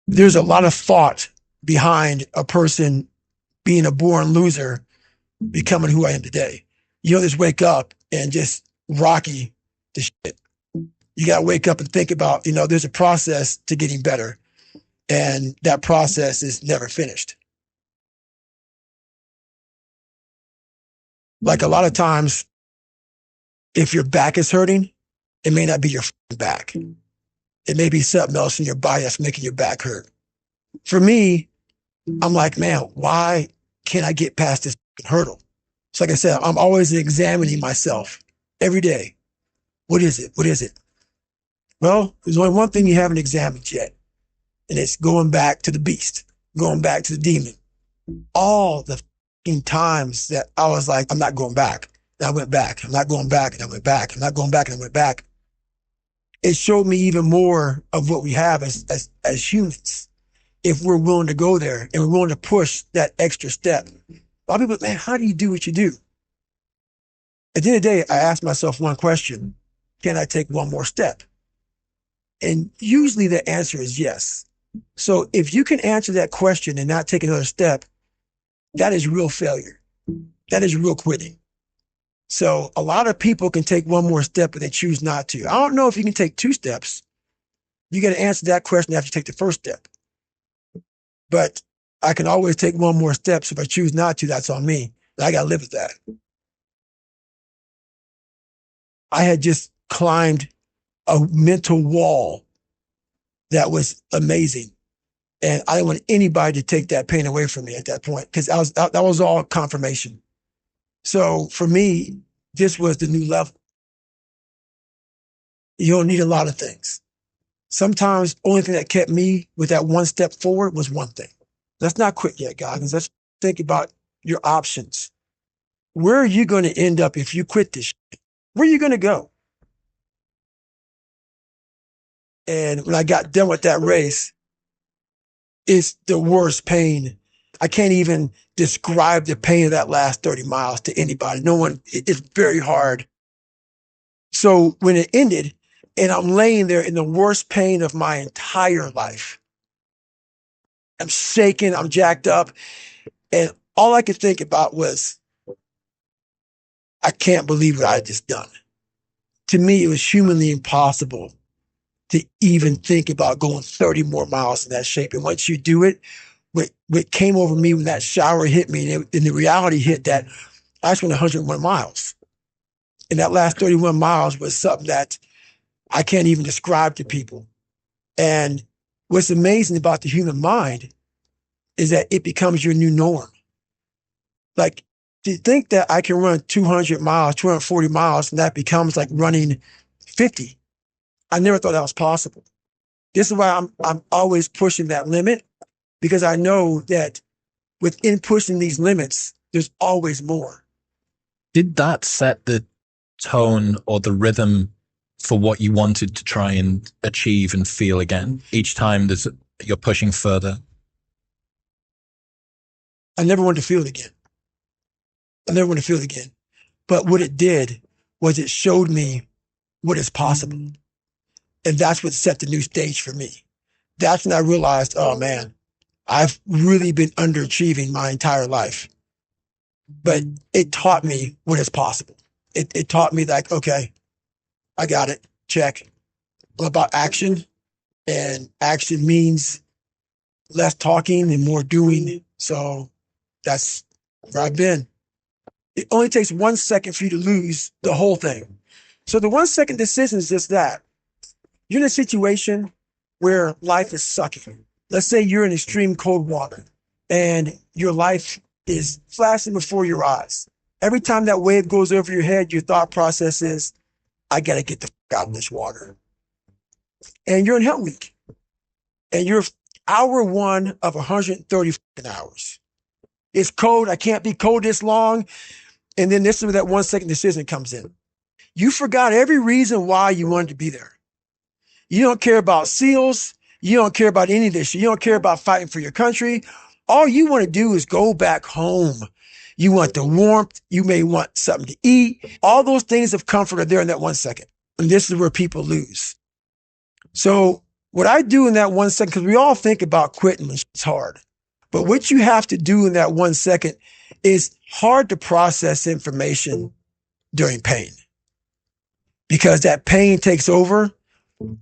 there's a lot of thought behind a person being a born loser, becoming who I am today. You don't just wake up and just rocky the shit. You got to wake up and think about, there's a process to getting better. And that process is never finished. Like a lot of times, if your back is hurting, it may not be your back. It may be something else in your body that's making your back hurt. For me, I'm like, man, why can't I get past this hurdle? So like I said, I'm always examining myself every day. What is it? What is it? Well, there's only one thing you haven't examined yet, and it's going back to the beast, going back to the demon. All the times that I was like, I'm not going back. And I went back. I'm not going back. And I went back. I'm not going back. And I went back. It showed me even more of what we have as humans. If we're willing to go there and we're willing to push that extra step. A lot of people, man, how do you do what you do? At the end of the day, I asked myself one question. Can I take one more step? And usually the answer is yes. So if you can answer that question and not take another step, that is real failure. That is real quitting. So a lot of people can take one more step, but they choose not to. I don't know if you can take two steps. You got to answer that question after you take the first step. But I can always take one more step. So if I choose not to, that's on me. I got to live with that. I had just climbed a mental wall that was amazing. And I didn't want anybody to take that pain away from me at that point, because that was all confirmation. So for me, this was the new level. You don't need a lot of things. Sometimes the only thing that kept me with that one step forward was one thing. Let's not quit yet, Goggins. Let's think about your options. Where are you going to end up if you quit this shit? Where are you going to go? And when I got done with that race, it's the worst pain. I can't even describe the pain of that last 30 miles to anybody. No one, it's very hard. So when it ended and I'm laying there in the worst pain of my entire life, I'm shaking, I'm jacked up. And all I could think about was, I can't believe what I just done. To me, it was humanly impossible to even think about going 30 more miles in that shape. And once you do it, what came over me when that shower hit me, and the reality hit that I just went 101 miles. And that last 31 miles was something that I can't even describe to people. And what's amazing about the human mind is that it becomes your new norm. Like, to think that I can run 200 miles, 240 miles, and that becomes like running 50. I never thought that was possible. This is why I'm always pushing that limit, because I know that within pushing these limits, there's always more. Did that set the tone or the rhythm for what you wanted to try and achieve and feel again? Each time you're pushing further? I never wanted to feel it again. I never wanted to feel it again. But what it did was it showed me what is possible. And that's what set the new stage for me. That's when I realized, oh man, I've really been underachieving my entire life. But it taught me what is possible. It taught me like, okay, I got it, check. I'm about action, and action means less talking and more doing. So that's where I've been. It only takes 1 second for you to lose the whole thing. So the 1 second decision is just that. You're in a situation where life is sucking. Let's say you're in extreme cold water and your life is flashing before your eyes. Every time that wave goes over your head, your thought process is, I got to get the fuck out of this water. And you're in Hell Week. And you're hour one of 130 hours. It's cold. I can't be cold this long. And then this is where that 1 second decision comes in. You forgot every reason why you wanted to be there. You don't care about SEALs. You don't care about any of this. You don't care about fighting for your country. All you want to do is go back home. You want the warmth. You may want something to eat. All those things of comfort are there in that 1 second. And this is where people lose. So What I do in that 1 second, because we all think about quitting when it's hard, but what you have to do in that 1 second is hard to process information during pain, because that pain takes over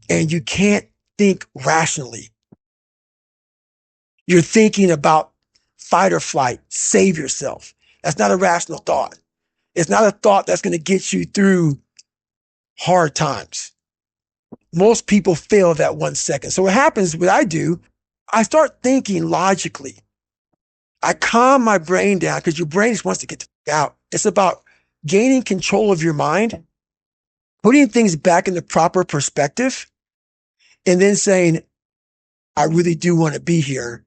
and you can't think rationally. You're thinking about fight or flight, save yourself. That's not a rational thought. It's not a thought that's going to get you through hard times. Most people fail that 1 second. So what happens, what I do, I start thinking logically. I calm my brain down, because your brain just wants to get out. It's about gaining control of your mind, putting things back in the proper perspective, and then saying, I really do want to be here.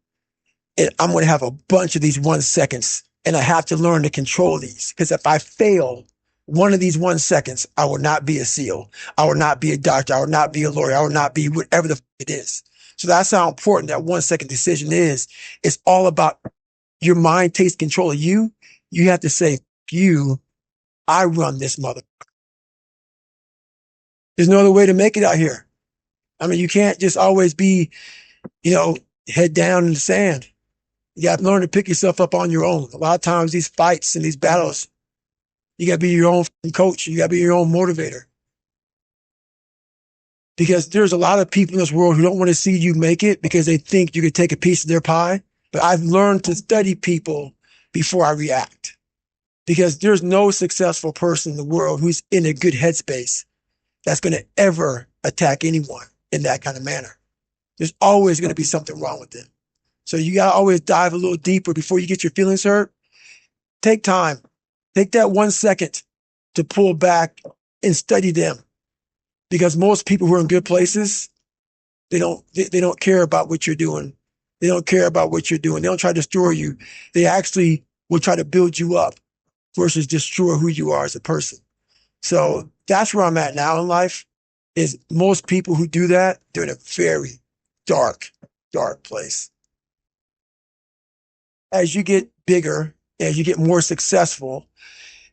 And I'm going to have a bunch of these 1 seconds, and I have to learn to control these. Because if I fail one of these 1 seconds, I will not be a SEAL. I will not be a doctor. I will not be a lawyer. I will not be whatever the it is. So that's how important that 1 second decision is. It's all about your mind takes control of you. You have to say, you, I run this mother. There's no other way to make it out here. I mean, you can't just always be, head down in the sand. You got to learn to pick yourself up on your own. A lot of times these fights and these battles, you got to be your own coach. You got to be your own motivator. Because there's a lot of people in this world who don't want to see you make it because they think you could take a piece of their pie. But I've learned to study people before I react. Because there's no successful person in the world who's in a good headspace that's going to ever attack anyone in that kind of manner. There's always going to be something wrong with them. So you got to always dive a little deeper before you get your feelings hurt. Take time. Take that 1 second to pull back and study them. Because most people who are in good places, they don't care about what you're doing. They don't care about what you're doing. They don't try to destroy you. They actually will try to build you up versus destroy who you are as a person. So that's where I'm at now in life, is most people who do that, they're in a very dark, dark place. As you get bigger, as you get more successful,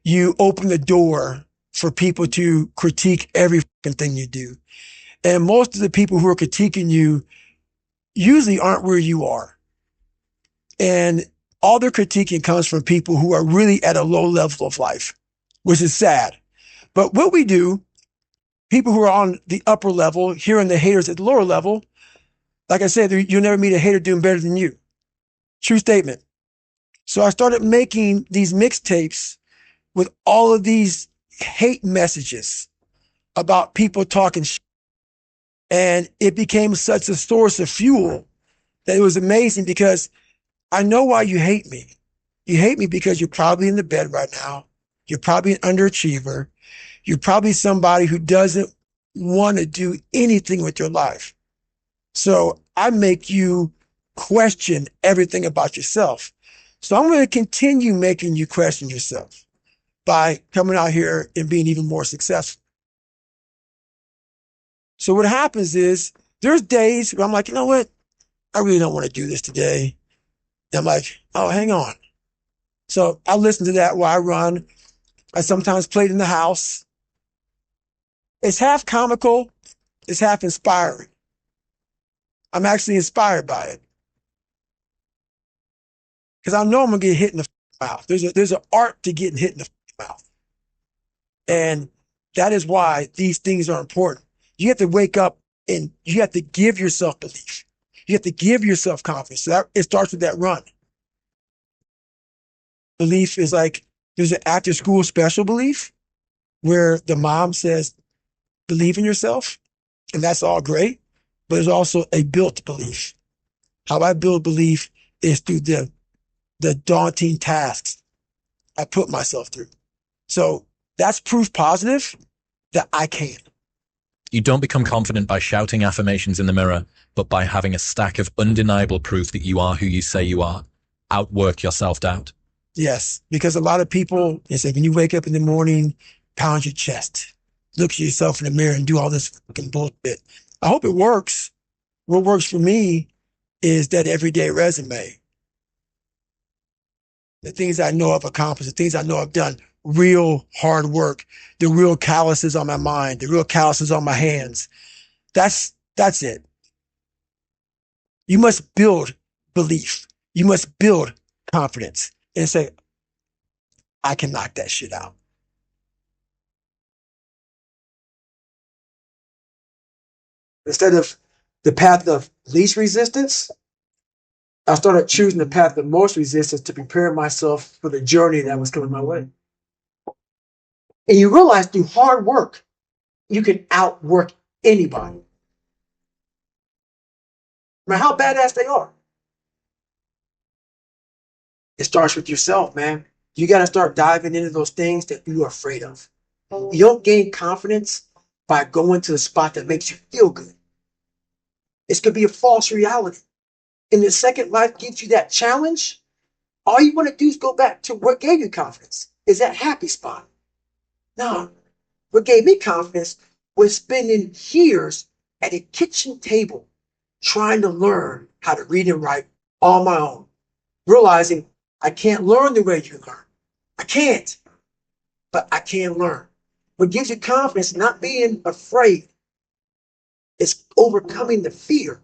you open the door for people to critique every thing you do. And most of the people who are critiquing you usually aren't where you are. And all their critiquing comes from people who are really at a low level of life, which is sad. But what we do, people who are on the upper level, hearing the haters at the lower level, like I said, you'll never meet a hater doing better than you. True statement. So I started making these mixtapes with all of these hate messages about people talking shit. And it became such a source of fuel that it was amazing, because I know why you hate me. You hate me because you're probably in the bed right now. You're probably an underachiever. You're probably somebody who doesn't want to do anything with your life. So I make you question everything about yourself. So I'm going to continue making you question yourself by coming out here and being even more successful. So what happens is there's days where I'm like, you know what? I really don't want to do this today. And I'm like, oh, hang on. So I listen to that while I run. I sometimes play it in the house. It's half comical. It's half inspiring. I'm actually inspired by it, because I know I'm going to get hit in the mouth. There's an art to getting hit in the mouth. And that is why these things are important. You have to wake up and you have to give yourself belief. You have to give yourself confidence. So it starts with that run. Belief is like, there's an after school special belief where the mom says, believe in yourself. And that's all great. But there's also a built belief. How I build belief is through the daunting tasks I put myself through. So that's proof positive that I can. You don't become confident by shouting affirmations in the mirror, but by having a stack of undeniable proof that you are who you say you are. Outwork your self-doubt. Yes, because a lot of people, they say, when you wake up in the morning, pound your chest, look at yourself in the mirror and do all this fucking bullshit. I hope it works. What works for me is that everyday resume. The things I know I've accomplished, the things I know I've done, real hard work, the real calluses on my mind, the real calluses on my hands. That's it. You must build belief. You must build confidence and say, I can knock that shit out. Instead of the path of least resistance, I started choosing the path of most resistance to prepare myself for the journey that was coming my way. And you realize through hard work, you can outwork anybody. No matter how badass they are. It starts with yourself, man. You got to start diving into those things that you're afraid of. You don't gain confidence by going to the spot that makes you feel good. It's going to be a false reality. And the second life gives you that challenge, all you want to do is go back to what gave you confidence. Is that happy spot? No. What gave me confidence was spending years at a kitchen table trying to learn how to read and write on my own, realizing I can't learn the way you learn. I can't, but I can learn. What gives you confidence, not being afraid, is overcoming the fear.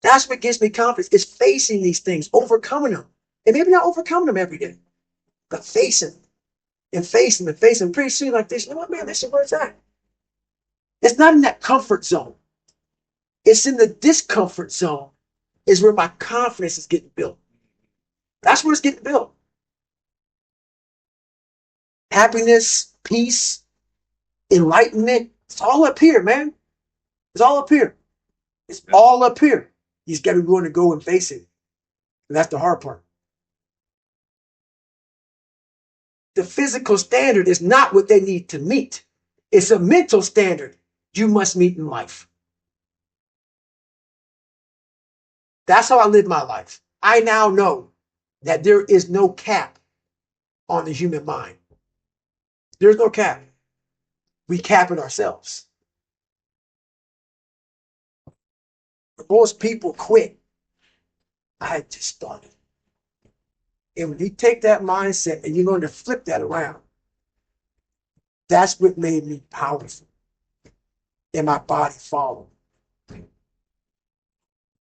That's what gives me confidence, is facing these things, overcoming them. And maybe not overcoming them every day, but facing them and facing them and facing them. Pretty soon like this, you know what, man, this is where it's at. It's not in that comfort zone. It's in the discomfort zone is where my confidence is getting built. That's where it's getting built. Happiness, peace, enlightenment, it's all up here, man. It's all up here. It's all up here. You just got to be willing to go and face it. And that's the hard part. The physical standard is not what they need to meet. It's a mental standard you must meet in life. That's how I live my life. I now know that there is no cap on the human mind. There's no cap. We cap it ourselves. Most people quit. I had just started. And when you take that mindset and you learn to flip that around, that's what made me powerful. And my body followed.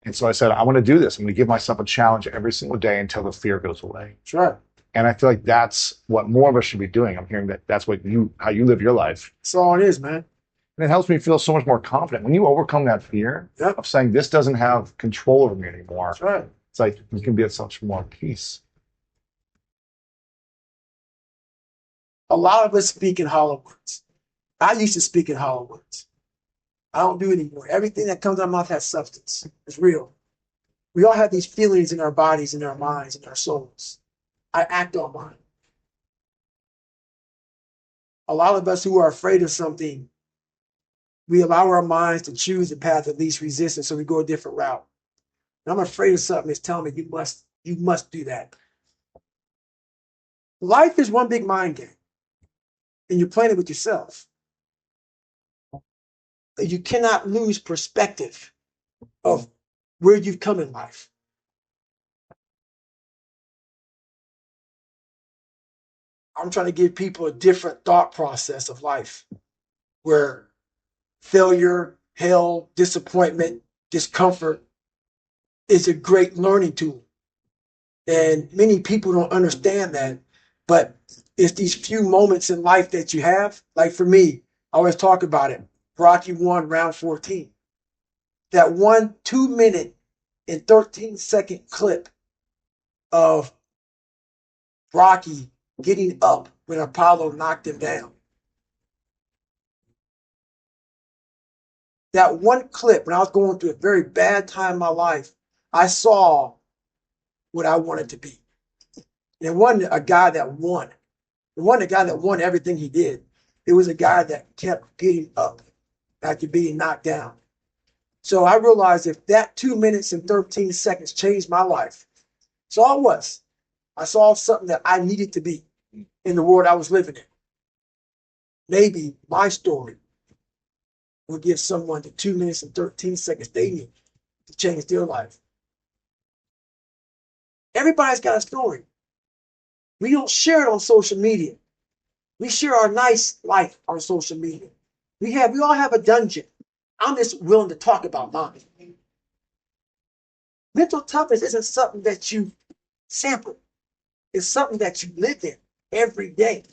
And so I said, I want to do this. I'm going to give myself a challenge every single day until the fear goes away. That's right. And I feel like that's what more of us should be doing. I'm hearing that that's what how you live your life. That's all it is, man. And it helps me feel so much more confident. When you overcome that fear of saying this doesn't have control over me anymore, that's right. It's like you can be at such more peace. A lot of us speak in hollow words. I used to speak in hollow words. I don't do it anymore. Everything that comes out of my mouth has substance. It's real. We all have these feelings in our bodies, in our minds, in our souls. I act on mine. A lot of us who are afraid of something, we allow our minds to choose the path of least resistance, so we go a different route. And I'm afraid of something that's telling me you must do that. Life is one big mind game, and you're playing it with yourself. You cannot lose perspective of where you've come in life. I'm trying to give people a different thought process of life where failure, hell, disappointment, discomfort is a great learning tool. And many people don't understand that, but it's these few moments in life that you have. Like for me, I always talk about it. Rocky won round 14. That 2-minute and 13-second clip of Rocky getting up when Apollo knocked him down. That one clip, when I was going through a very bad time in my life, I saw what I wanted to be. And it wasn't a guy that won. It wasn't a guy that won everything he did. It was a guy that kept getting up after being knocked down. So I realized if that 2 minutes and 13 seconds changed my life, that's all it was. I saw something that I needed to be in the world I was living in. Maybe my story will give someone the 2 minutes and 13 seconds they need to change their life. Everybody's got a story. We don't share it on social media. We share our nice life on social media. We all have a dungeon. I'm just willing to talk about mine. Mental toughness isn't something that you sample. It's something that you live in every day.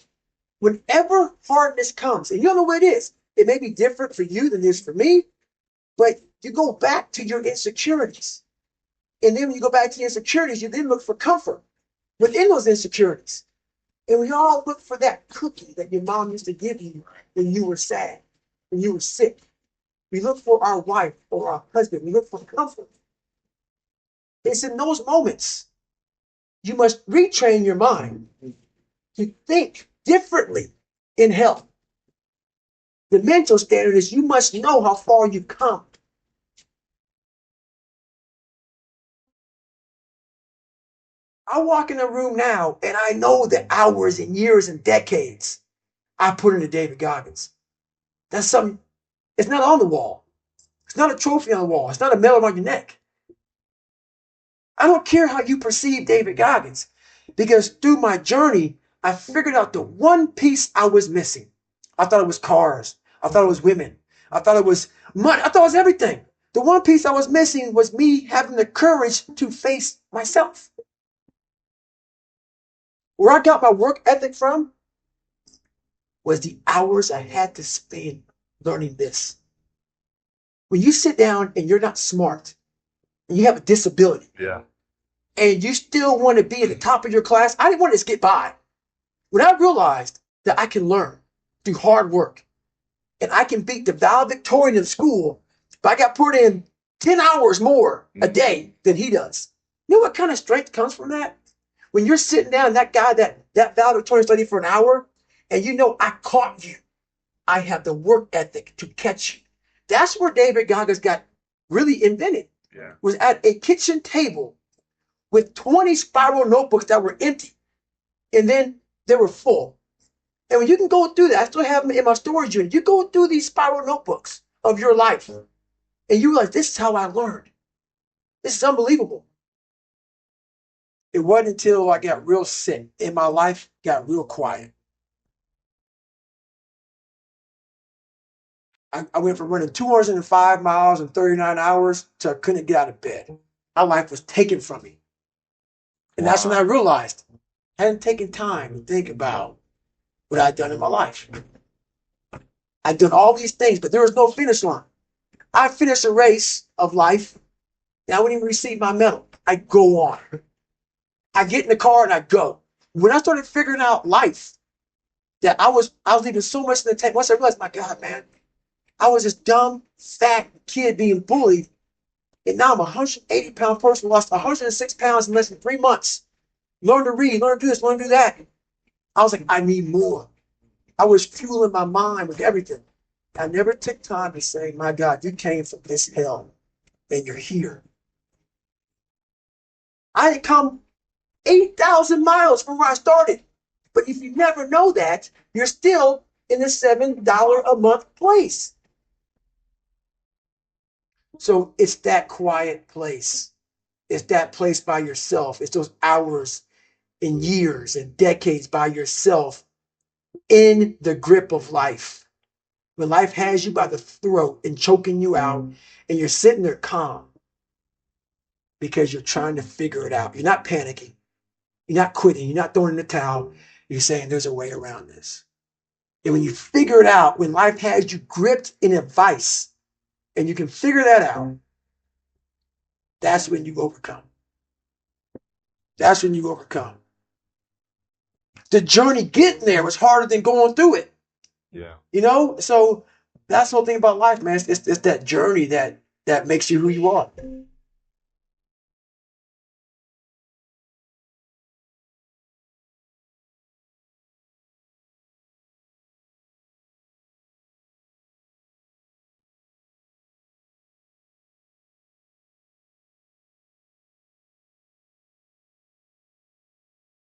Whenever hardness comes, and you don't know what it is, it may be different for you than it is for me, but you go back to your insecurities. And then when you go back to your insecurities, you then look for comfort within those insecurities. And we all look for that cookie that your mom used to give you when you were sad, when you were sick. We look for our wife or our husband. We look for comfort. It's in those moments you must retrain your mind to think differently in health. The mental standard is you must know how far you've come. I walk in a room now and I know the hours and years and decades I put into David Goggins. That's something, it's not on the wall. It's not a trophy on the wall. It's not a medal around your neck. I don't care how you perceive David Goggins, because through my journey, I figured out the one piece I was missing. I thought it was cars. I thought it was women. I thought it was money. I thought it was everything. The one piece I was missing was me having the courage to face myself. Where I got my work ethic from was the hours I had to spend learning this. When you sit down and you're not smart, and you have a disability, and you still want to be at the top of your class, I didn't want to just get by. When I realized that I can learn through hard work, and I can beat the valedictorian in school if I got put in 10 hours more a day than he does. You know what kind of strength comes from that? When you're sitting down, that guy, that valedictorian studied for an hour, and you know, I caught you. I have the work ethic to catch you. That's where David Goggins got really invented. Was at a kitchen table with 20 spiral notebooks that were empty, and then they were full. And when you can go through that, I still have them in my storage unit. You go through these spiral notebooks of your life, and you realize this is how I learned. This is unbelievable. It wasn't until I got real sick and my life got real quiet. I went from running 205 miles in 39 hours to I couldn't get out of bed. My life was taken from me. And that's when I realized I hadn't taken time to think about what I'd done in my life. I'd done all these things, but there was no finish line. I finished a race of life, and I wouldn't even receive my medal. I go on. I get in the car and I go. When I started figuring out life, that I was leaving so much in the tank. Once I realized, my God, man, I was this dumb, fat kid being bullied, and now I'm a 180-pound person, lost 106 pounds in less than 3 months. Learn to read, learn to do this, learn to do that. I was like, I need more. I was fueling my mind with everything. I never took time to say, my God, you came from this hell, and you're here. I had come 8,000 miles from where I started. But if you never know that, you're still in the $7 a month place. So it's that quiet place. It's that place by yourself. It's those hours and years and decades by yourself in the grip of life. When life has you by the throat and choking you out, and you're sitting there calm because you're trying to figure it out. You're not panicking. You're not quitting. You're not throwing in the towel. You're saying there's a way around this. And when you figure it out, when life has you gripped in a vice, and you can figure that out, that's when you overcome. That's when you overcome. The journey getting there was harder than going through it. Yeah. You know? So that's the whole thing about life, man. It's that journey that makes you who you are.